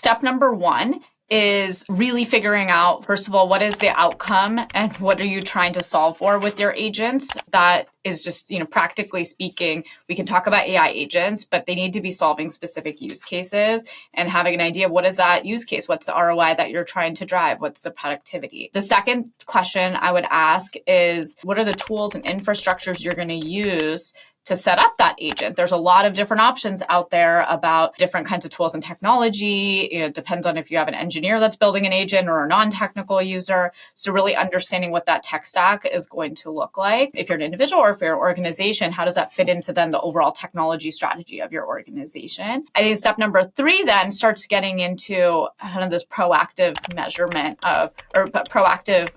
step number one is really figuring out, first of all, what is the outcome and what are you trying to solve for with your agents? That is just, practically speaking, we can talk about AI agents, but they need to be solving specific use cases and having an idea of what is that use case? What's the ROI that you're trying to drive? What's the productivity? The second question I would ask is, what are the tools and infrastructures you're going to use to set up that agent? There's a lot of different options out there about different kinds of tools and technology. It depends on if you have an engineer that's building an agent or a non-technical user. So really understanding what that tech stack is going to look like. If you're an individual or if you're an organization, how does that fit into then the overall technology strategy of your organization? I think step number 3 then starts getting into kind of this proactive measurement of, or proactive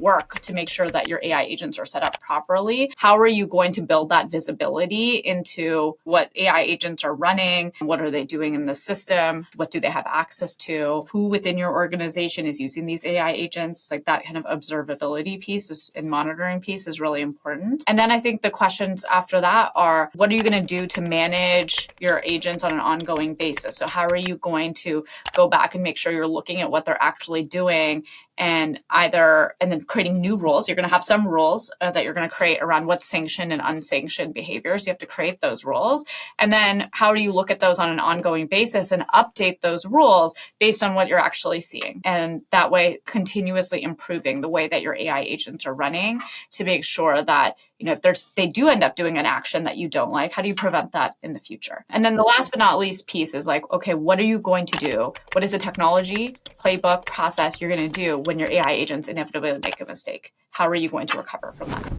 work to make sure that your AI agents are set up properly. How are you going to build that visibility into what AI agents are running? What are they doing in the system? What do they have access to? Who within your organization is using these AI agents? Like that kind of observability piece and monitoring piece is really important. And then I think the questions after that are, what are you going to do to manage your agents on an ongoing basis? So how are you going to go back and make sure you're looking at what they're actually doing and then creating new rules? You're going to have some rules that you're going to create around what's sanctioned and unsanctioned behaviors. You have to create those rules. And then how do you look at those on an ongoing basis and update those rules based on what you're actually seeing? And that way, continuously improving the way that your AI agents are running to make sure that, if they do end up doing an action that you don't like, how do you prevent that in the future? And then the last but not least piece is like, okay, what are you going to do? What is the technology, playbook, process you're going to do when your AI agents inevitably make a mistake? How are you going to recover from that?